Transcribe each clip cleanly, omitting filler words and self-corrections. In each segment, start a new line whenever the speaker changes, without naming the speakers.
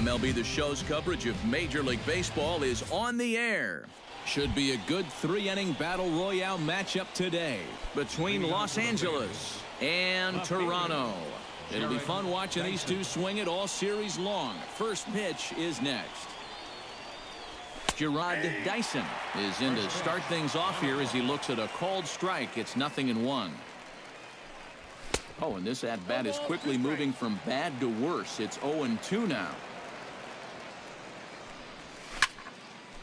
MLB The Show's coverage of Major League Baseball is on the air. Should be a good three-inning battle royale matchup today between Los Angeles and Toronto. It'll be fun watching these two swing it all series long. First pitch is next. Gerard Dyson is in to start things off here as he looks at a called strike. It's 0-1. Oh, and this at-bat is quickly moving from bad to worse. It's 0-2 now.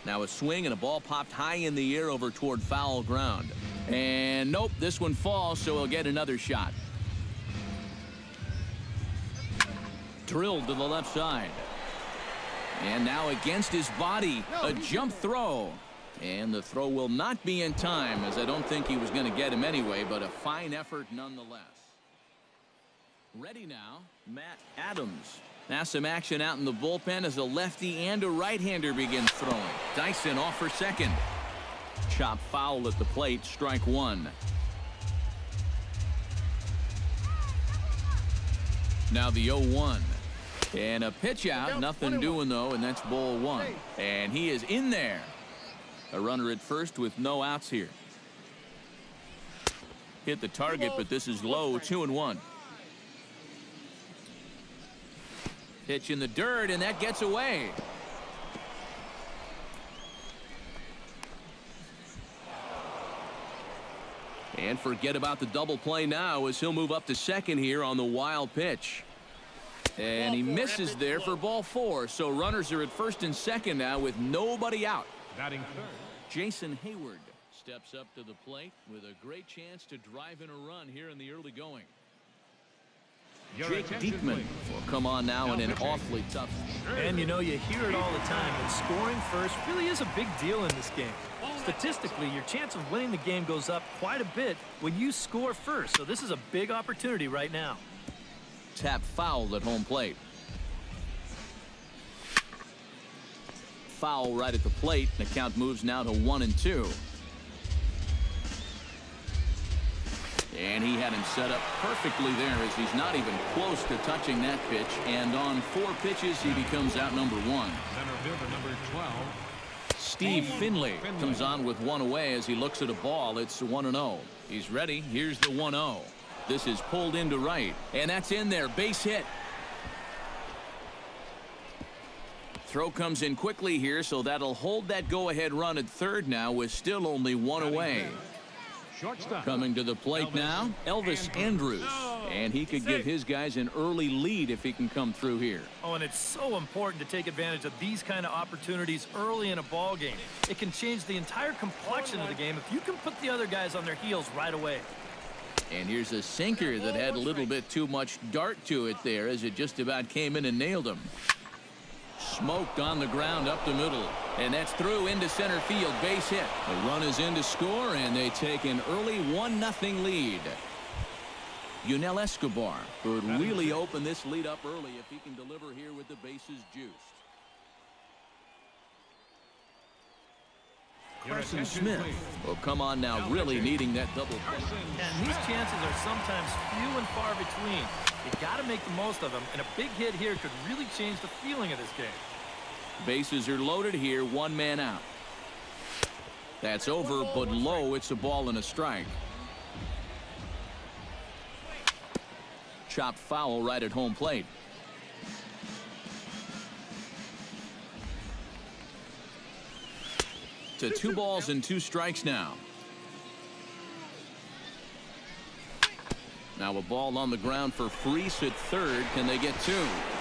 Now a swing and a ball popped high in the air over toward foul ground. And nope, this one falls, so he'll get another shot. Drilled to the left side. And now against his body, a jump throw. And the throw will not be in time, as I don't think he was going to get him anyway, but a fine effort nonetheless. Ready now, Matt Adams. Now some action out in the bullpen as a lefty and a right-hander begins throwing. Dyson off for second. Chop foul at the plate, strike one. Now the 0-1. And a pitch out, nothing doing though, and that's ball one. And he is in there. A runner at first with no outs here. Hit the target, but this is low, 2-1. Pitch in the dirt, and that gets away. And forget about the double play now as he'll move up to second here on the wild pitch. And he misses there for ball four. So runners are at first and second now with nobody out.
Batting third,
Jason Hayward steps up to the plate with a great chance to drive in a run here in the early going. Jake Diekman will come on now in an awfully tough.
And you know, you hear it all the time, but scoring first really is a big deal in this game. Statistically, your chance of winning the game goes up quite a bit when you score first. So this is a big opportunity right now.
Tap foul at home plate. Foul right at the plate. The count moves now to 1-2. And he had him set up perfectly there as he's not even close to touching that pitch. And on 4 pitches, he becomes out number 1.
center fielder number 12.
Steve Finley comes on with one away as he looks at a ball. It's 1-0. He's ready. Here's the 1-0. This is pulled into right. And that's in there. Base hit. Throw comes in quickly here, so that'll hold that go-ahead run at third now with still only 1 away. Coming to the plate now, Elvis Andrus. And he could give his guys an early lead if he can come through here.
Oh, and it's so important to take advantage of these kind of opportunities early in a ball game. It can change the entire complexion of the game if you can put the other guys on their heels right away.
And here's a sinker that had a little bit too much dart to it there as it just about came in and nailed him. Smoked on the ground up the middle. And that's through into center field. Base hit. The run is in to score, and they take an early 1-0 lead. Yunel Escobar could really open this lead up early if he can deliver here with the bases juiced. Carson Smith will come on now, really needing that double play.
And these chances are sometimes few and far between. You got to make the most of them, and a big hit here could really change the feeling of this game.
Bases are loaded here, 1 man out. That's over, but low. It's a ball and a strike. Chopped foul right at home plate. To 2 balls and 2 strikes now. Now a ball on the ground for Freese at third. Can they get 2?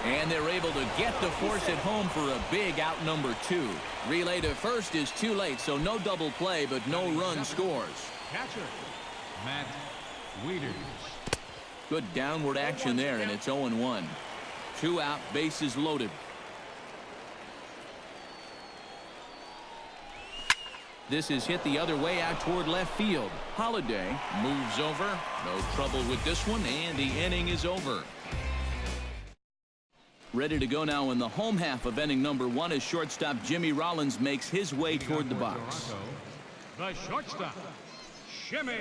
And they're able to get the force at home for a big out number 2. Relay to first is too late, so no double play, but no run scores.
Catcher, Matt Wieters.
Good downward action there, and it's 0-1. 2 out, bases loaded. This is hit the other way out toward left field. Holiday moves over. No trouble with this one, and the inning is over. Ready to go now in the home half of inning number 1 as shortstop Jimmy Rollins makes his way toward the box.
The shortstop, Jimmy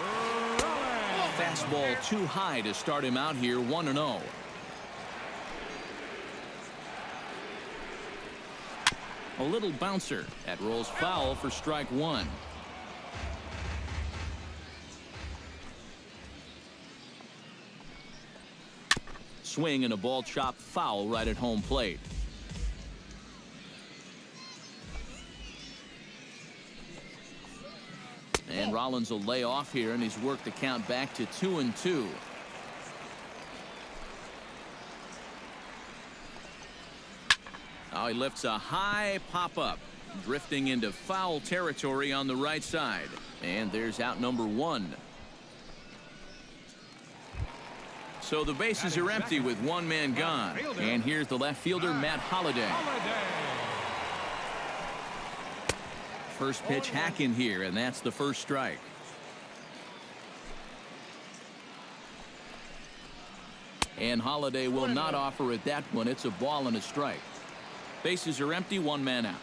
Rollins.
Fastball 2 high to start him out here, 1-0. A little bouncer. That rolls foul for strike one. Swing and a ball chopped foul right at home plate. And Rollins will lay off here, and he's worked the count back to 2-2. Now he lifts a high pop-up, drifting into foul territory on the right side. And there's out number one. So the bases are empty with one man gone. And here's the left fielder, Matt Holliday. First pitch hack in here, and that's the first strike. And Holliday will not offer at that one. It's a ball and a strike. Bases are empty, one man out.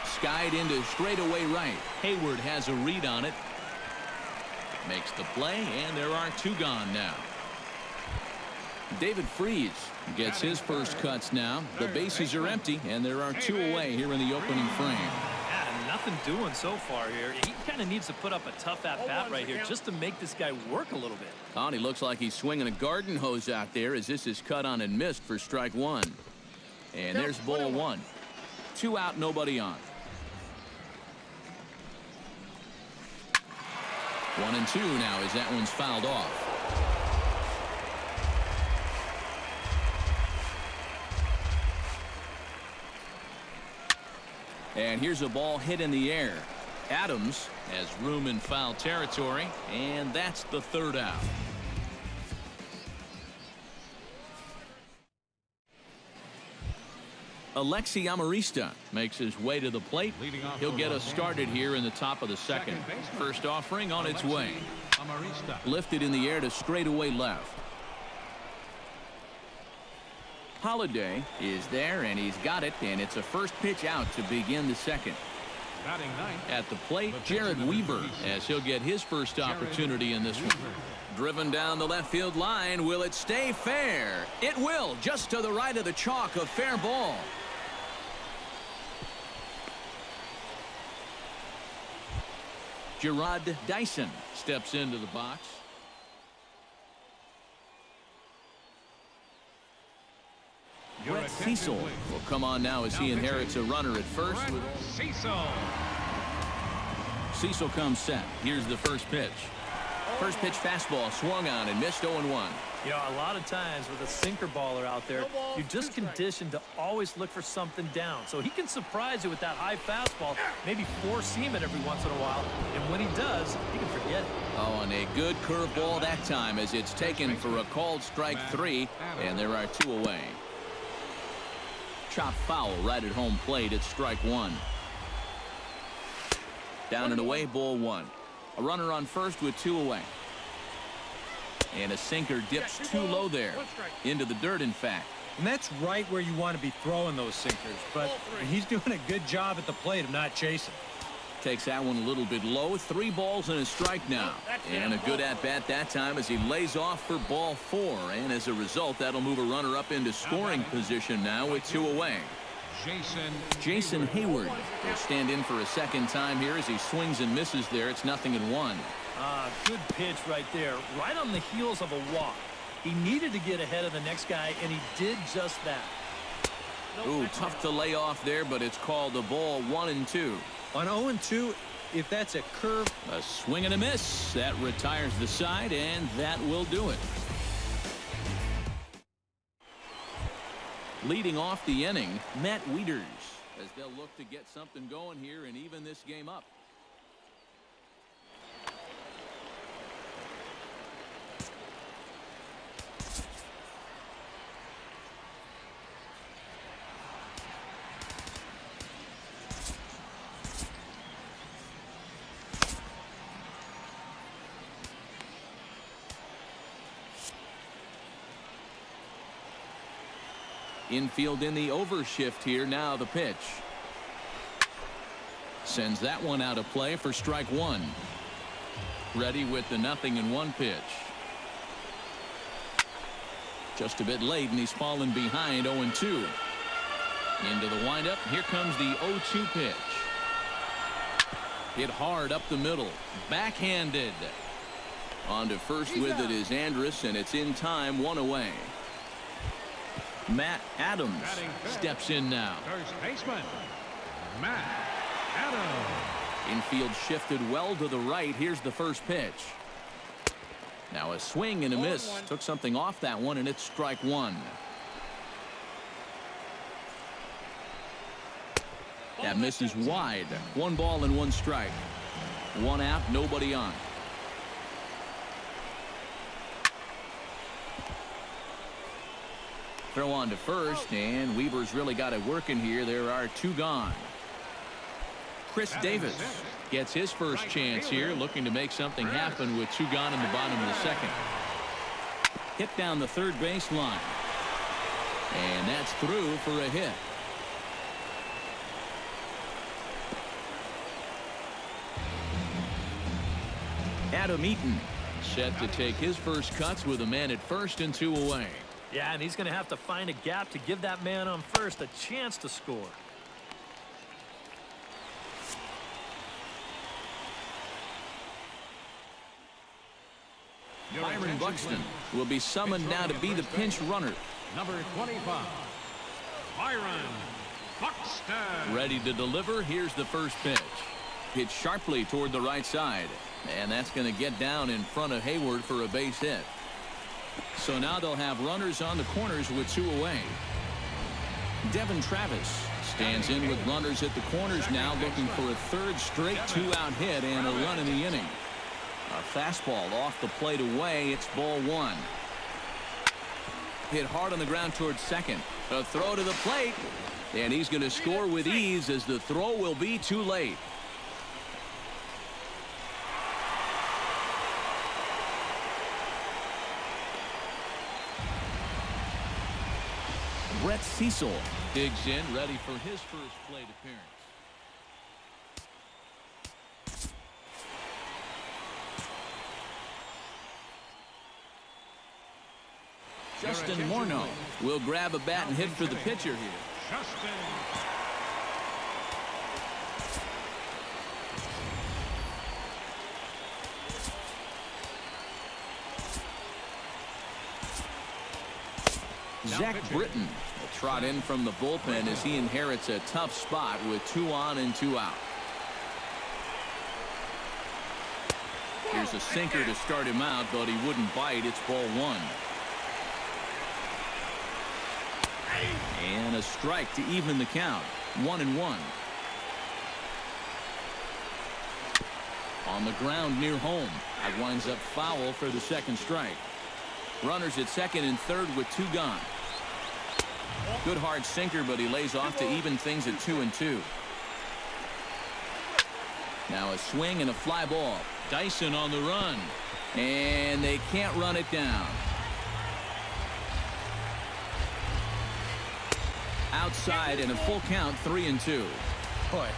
Skied into straightaway right. Hayward has a read on it. Makes the play, and there are two gone now. David Freese gets his first cuts now. The bases are empty, and there are two away here in the opening frame.
Yeah, nothing doing so far here. He kind of needs to put up a tough at-bat right here just to make this guy work a little bit.
And he looks like he's swinging a garden hose out there as this is cut on and missed for strike one. And there's ball one. Two out, nobody on. 1-2 now as that one's fouled off. And here's a ball hit in the air. Adams has room in foul territory, and that's the third out. Alexi Amarista makes his way to the plate. He'll get us started here in the top of the second. First offering on its way. Lifted in the air to straightaway left. Holliday is there, and he's got it, and it's a first pitch out to begin the second. At the plate, Jared Weaver, as he'll get his first opportunity in this one. Driven down the left field line. Will it stay fair? It will, just to the right of the chalk, a fair ball. Gerard Dyson steps into the box. Brett Cecil will come on now as he inherits a runner at first. Cecil comes set. Here's the first pitch. First pitch fastball swung on and missed 0-1.
You know, a lot of times with a sinker baller out there, you're just conditioned to always look for something down. So he can surprise you with that high fastball, maybe four-seam it every once in a while. And when he does, you can forget it. Oh, and a good curveball that time as it's taken for a called strike three, and there are two away. Chop foul right at home plate at strike one. Down and away, ball one. A runner on first with two away. And a sinker dips too low there. Into the dirt, in fact.
And that's right where you want to be throwing those sinkers. But he's doing a good job at the plate of not chasing.
Takes that one a little bit low. 3 balls and a strike now. And a good at-bat that time as he lays off for ball 4. And as a result, that'll move a runner up into scoring position now with 2 away. Jason Hayward will stand in for a second time here as he swings and misses there. It's 0-1.
Good pitch right there. Right on the heels of a walk. He needed to get ahead of the next guy, and he did just that.
Ooh, tough to lay off there, but it's called a ball 1-2.
On 0-2, if that's a curve.
A swing and a miss. That retires the side, and that will do it. Leading off the inning, Matt Wieters, as they'll look to get something going here and even this game up. Infield in the overshift here. Now the pitch. Sends that one out of play for strike one. Ready with the 0-1 pitch. Just a bit late, and he's fallen behind 0-2. Into the windup. Here comes the 0-2 pitch. Hit hard up the middle. Backhanded. On to first with it is Andrus, and it's in time, 1 away. Matt Adams steps in now.
First baseman, Matt Adams.
Infield shifted well to the right. Here's the first pitch. Now a swing and a miss. Took something off that one, and it's strike one. That misses wide. 1 ball and 1 strike. 1 out, nobody on. Throw on to first, and Weaver's really got it working here. There are 2 gone. Chris Davis gets his first chance here, looking to make something happen with 2 gone in the bottom of the second. Hit down the third base line. And that's through for a hit. Adam Eaton set to take his first cuts with a man at first and 2 away.
Yeah, and he's going to have to find a gap to give that man on first a chance to score.
Byron Buxton will be summoned now to be the pinch runner.
Number 25, Byron Buxton.
Ready to deliver. Here's the first pitch. Hit sharply toward the right side. And that's going to get down in front of Hayward for a base hit. So now they'll have runners on the corners with 2 away. Devin Travis stands in with runners at the corners now, looking for a third straight 2-out hit and a run in the inning. A fastball off the plate away. It's ball 1. Hit hard on the ground towards second. A throw to the plate. And he's going to score with ease as the throw will be too late. Brett Cecil digs in, ready for his first plate appearance. Justin Morneau will grab a bat and hit for the pitcher here.
Justin.
Zach Britton will trot in from the bullpen as he inherits a tough spot with 2 on and 2 out. Here's a sinker to start him out, but he wouldn't bite. It's ball 1. And a strike to even the count. 1-1. On the ground near home. That winds up foul for the second strike. Runners at second and third with 2 gone. Good hard sinker, but he lays off to even things at 2-2. Now a swing and a fly ball. Dyson on the run. And they can't run it down. Outside and a full count, 3-2.
Boy,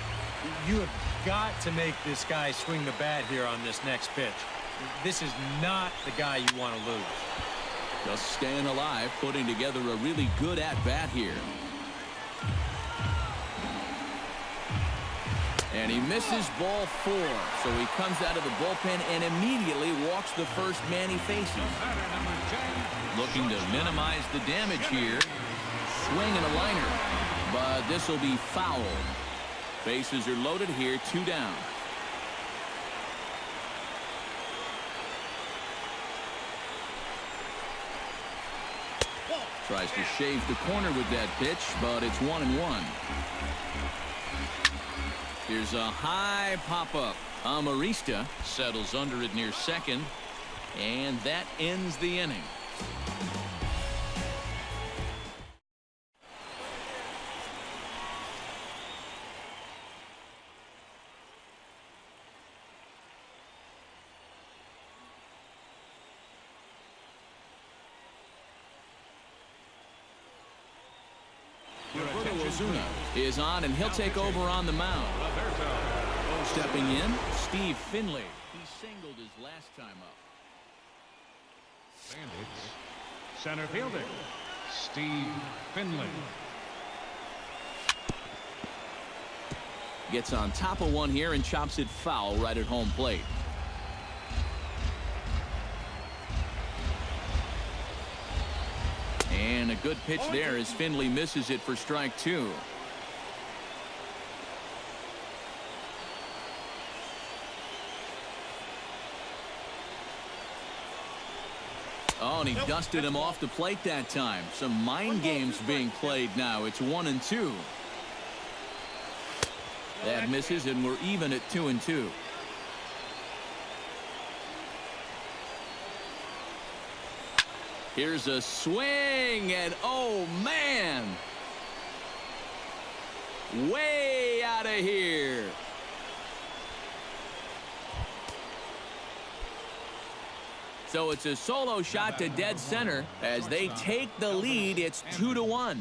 you have got to make this guy swing the bat here on this next pitch. This is not the guy you want to lose.
Just staying alive, putting together a really good at-bat here. And he misses ball 4. So he comes out of the bullpen and immediately walks the first man he faces. Looking to minimize the damage here. Swing and a liner. But this will be foul. Bases are loaded here, 2 down. Tries to shave the corner with that pitch, but it's 1-1. Here's a high pop-up. Amarista settles under it near second, and that ends the inning. Ozuna is on, and he'll take over on the mound. Stepping in, Steve Finley. He singled his last time up.
Bandits Center fielder, Steve Finley.
Gets on top of one here and chops it foul right at home plate. And a good pitch there as Finley misses it for strike two. Oh, and he dusted him off the plate that time. Some mind games being played now. It's 1-2. That misses, and we're even at 2-2. Here's a swing, and oh, man. Way out of here. So it's a solo shot to dead center. As they take the lead, it's 2-1.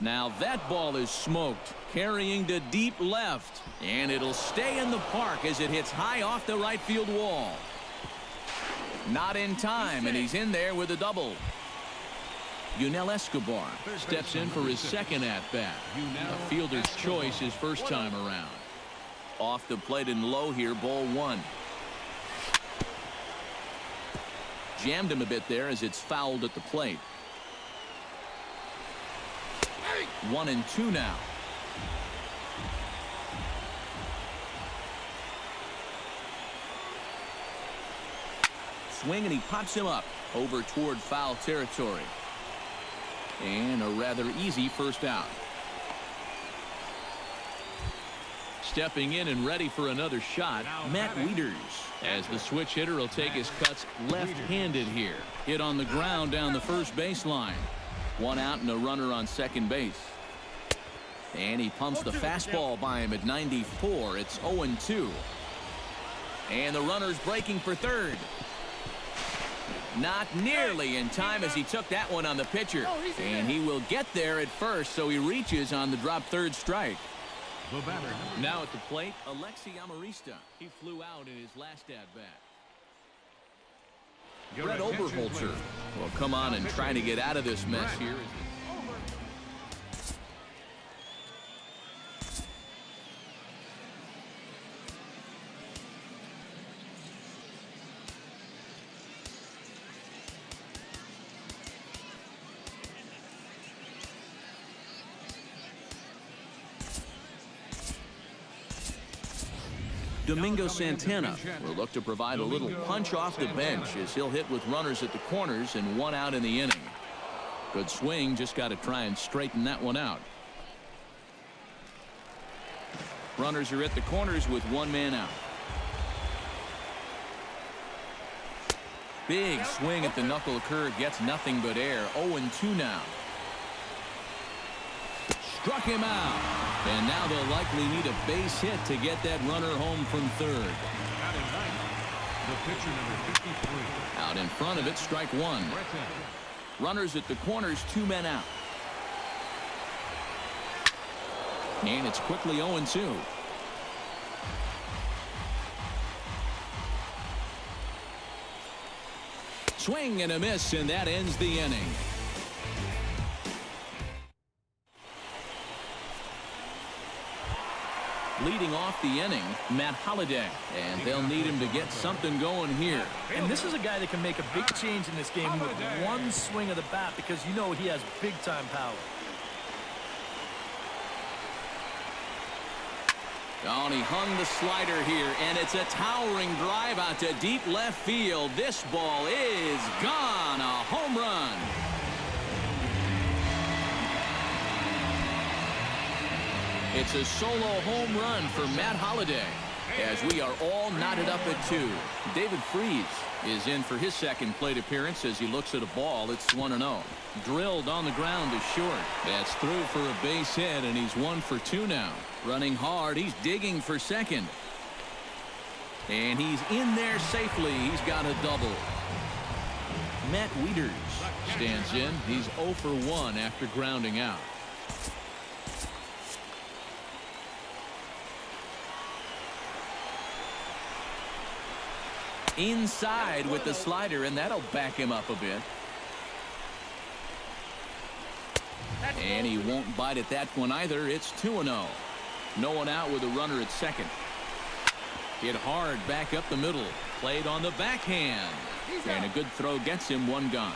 Now that ball is smoked, carrying to deep left. And it'll stay in the park as it hits high off the right field wall. Not in time, and he's in there with a double. Yunel Escobar steps in for his second at-bat. A fielder's choice his first time around. Off the plate and low here, ball one. Jammed him a bit there as it's fouled at the plate. 1-2 now. Swing, and he pops him up over toward foul territory. And a rather easy first out. Stepping in and ready for another shot, Matt Wieters, as the switch hitter will take his cuts left-handed here. Hit on the ground down the first baseline. One out and a runner on second base. And he pumps the fastball by him at 94. It's 0-2. And the runner's breaking for third. Not nearly in time as he took that one on the pitcher. And he will get there at first, so he reaches on the drop third strike.
The batter.
Now at the plate, Alexi Amarista. He flew out in his last at-bat. Brett Oberholzer will come on and try to get out of this mess here. Domingo Santana will look to provide a little punch off the bench as he'll hit with runners at the corners and one out in the inning. Good swing, just got to try and straighten that one out. Runners are at the corners with one man out. Big swing at the knuckle curve, gets nothing but air. 0-2 now. Struck him out. And now they'll likely need a base hit to get that runner home from third.
Out in right, the pitcher number 53.
Out in front of it, strike one. Runners at the corners, two men out. And it's quickly 0-2. Swing and a miss, and that ends the inning. Leading off the inning, Matt Holliday, and they'll need him to get something going here.
And this is a guy that can make a big change in this game with one swing of the bat, because you know he has big-time power.
Oh, and he hung the slider here, and it's a towering drive out to deep left field. This ball is gone. A home run. It's a solo home run for Matt Holliday as we are all knotted up at 2. David Freese is in for his second plate appearance as he looks at a ball. It's 1-0. Drilled on the ground to short. That's through for a base hit, and he's 1 for 2 now. Running hard. He's digging for second. And he's in there safely. He's got a double. Matt Wieters stands in. He's 0 for 1 after grounding out. Inside with the slider, and that'll back him up a bit. And he won't bite at that one either. It's 2-0. No one out with a runner at second. Hit hard back up the middle. Played on the backhand. And a good throw gets him one gone.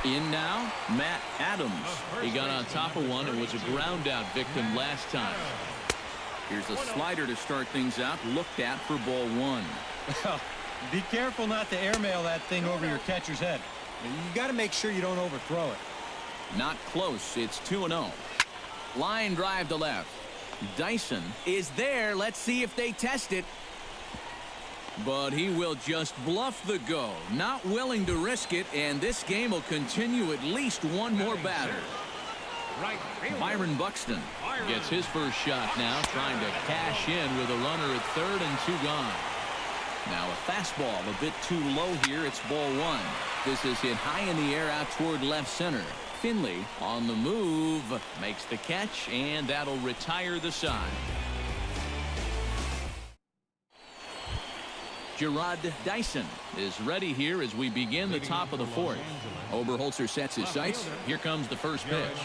In now, Matt Adams. He got on top of one and was a ground out victim last time. Here's a slider to start things out. Looked at for ball one.
Well, be careful not to airmail that thing over your catcher's head. You got to make sure you don't overthrow it.
Not close. It's 2-0. Line drive to left. Dyson is there. Let's see if they test it. But he will just bluff the go. Not willing to risk it, and this game will continue at least one more batter. Byron Buxton gets his first shot now, trying to cash in with a runner at third and two gone. Now a fastball a bit too low here. It's ball one. This is hit high in the air out toward left center. Finley on the move, makes the catch, and that'll retire the side. Gerard Dyson is ready here as we begin the top of the fourth. Oberholzer sets his sights. Here comes the first pitch.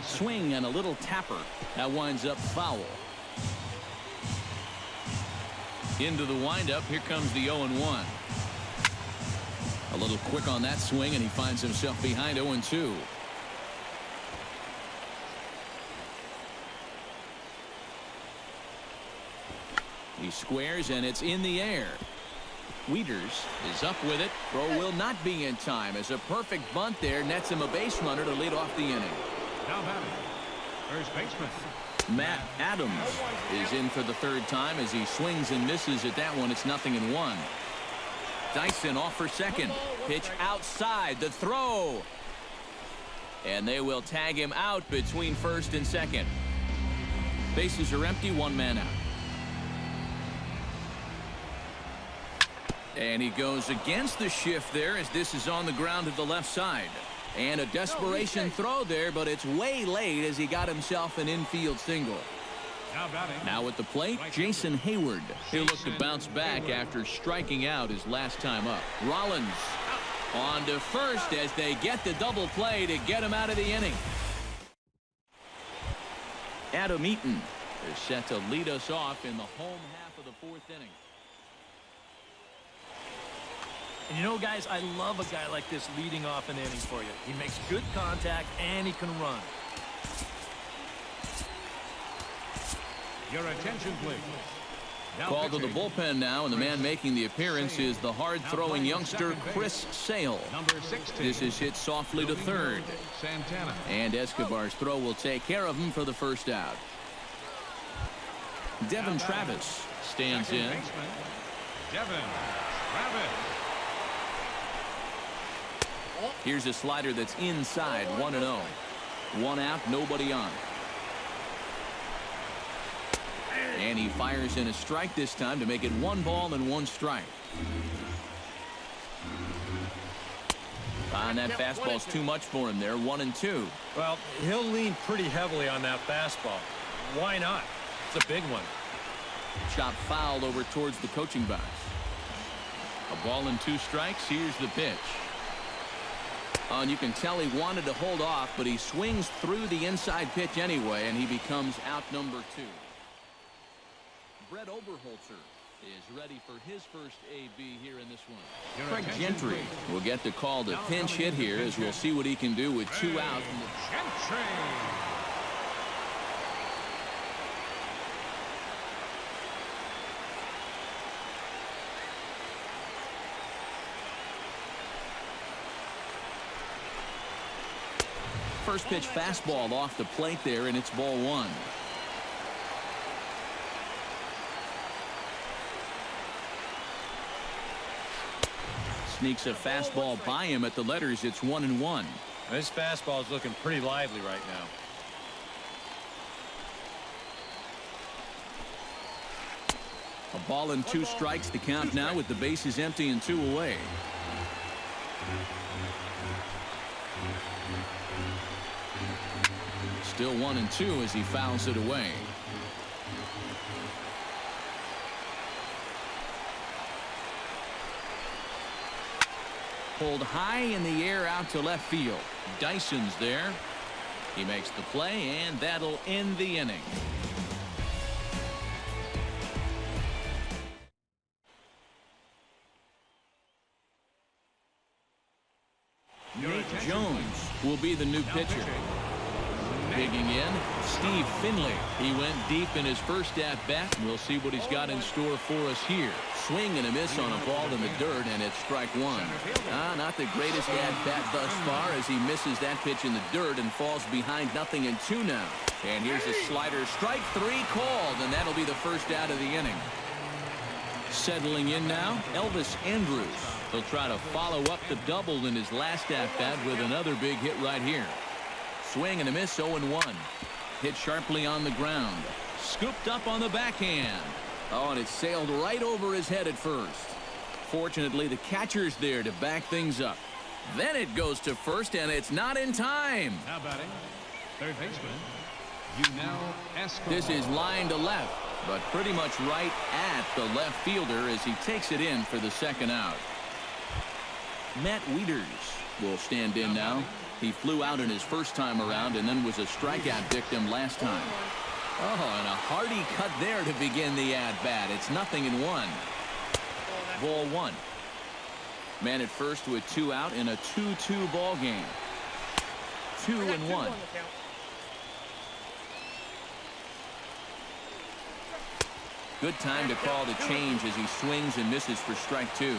Swing and a little tapper. That winds up foul. Into the windup. Here comes the 0-1. A little quick on that swing, and he finds himself behind 0-2. He squares, and it's in the air. Wieters is up with it. Throw will not be in time as a perfect bunt there nets him a base runner to lead off the inning.
Now batting, first baseman
Matt Adams is in for the third time as he swings and misses at that one. It's 0-1. Dyson off for second. Pitch outside. The throw. And they will tag him out between first and second. Bases are empty. One man out. And he goes against the shift there as this is on the ground to the left side. And a desperation throw there, but it's way late as he got himself an infield single. Now at the plate, Jason Hayward. He'll look to bounce back after striking out his last time up. Rollins on to first as they get the double play to get him out of the inning. Adam Eaton is set to lead us off in the home half of the fourth inning.
And you know, guys, I love a guy like this leading off an inning for you. He makes good contact and he can run.
Your attention, please.
Called to the bullpen now, and the man making the appearance is the hard-throwing youngster Chris Sale.
Number 16.
This is hit softly to third.
Santana.
And Escobar's throw will take care of him for the first out. Devin Travis stands in.
Devin Travis.
Here's a slider that's inside, 1-0. One out, nobody on. And he fires in a strike this time to make it 1 ball and 1 strike. And that fastball's too much for him there, 1-2.
Well, he'll lean pretty heavily on that fastball. Why not? It's a big one.
Chop foul over towards the coaching box. A ball and 2 strikes. Here's the pitch. And you can tell he wanted to hold off, but he swings through the inside pitch anyway, and he becomes out number 2. Brett Oberholzer is ready for his first AB here in this one. Craig Gentry will get the call to pinch hit here as we'll see what he can do with 2 out.
Gentry.
First pitch fastball off the plate there, and it's ball 1. Sneaks a fastball by him at the letters. It's 1-1.
This fastball is looking pretty lively right now.
A ball and 2 strikes to count now with the bases empty and 2 away. Still 1-2 as he fouls it away. pulled high in the air out to left field. Dyson's there. He makes the play, and that'll end the inning. Nate Jones will be the new pitcher. Digging in, Steve Finley. He went deep in his first at-bat. We'll see what he's got in store for us here. Swing and a miss on a ball in the dirt, and it's strike one. Not the greatest at-bat thus far as he misses that pitch in the dirt and falls behind 0-2 now. And here's a slider. Strike three called, and that'll be the first out of the inning. Settling in now, Elvis Andrus. He'll try to follow up the double in his last at-bat with another big hit right here. Swing and a miss, 0-1. Hit sharply on the ground. Scooped up on the backhand. Oh, and it sailed right over his head at first. Fortunately, the catcher's there to back things up. Then it goes to first, and it's not in time.
Now batting, third baseman, Royale.
This is line to left, but pretty much right at the left fielder as he takes it in for the second out. Matt Wieters will stand in now. He flew out in his first time around and then was a strikeout victim last time. Oh, and a hearty cut there to begin the at-bat. It's 0-1. Ball one. Man at first with 2 out in a 2-2 ball game. 2-1. Good time to call the change as he swings and misses for strike 2.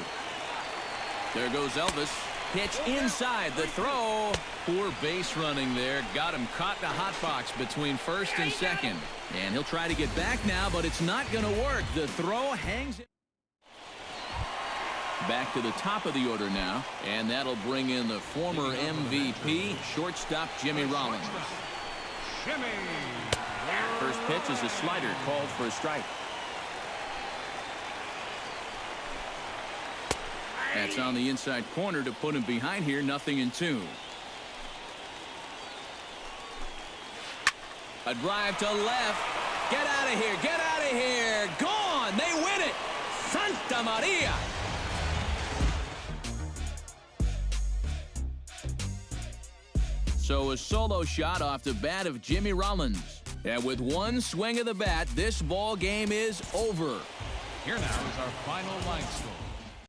There goes Elvis. Pitch inside the throw. Poor base running there. Got him caught in a hot box between first and second. And he'll try to get back now, but it's not going to work. The throw hangs it. Back to the top of the order now. And that'll bring in the former MVP, shortstop Jimmy Rollins. First pitch is a slider called for a strike. That's on the inside corner to put him behind here. 0-2. A drive to left. Get out of here. Get out of here. Gone. They win it. Santa Maria. So a solo shot off the bat of Jimmy Rollins. And with one swing of the bat, this ball game is over.
Here now is our final line score.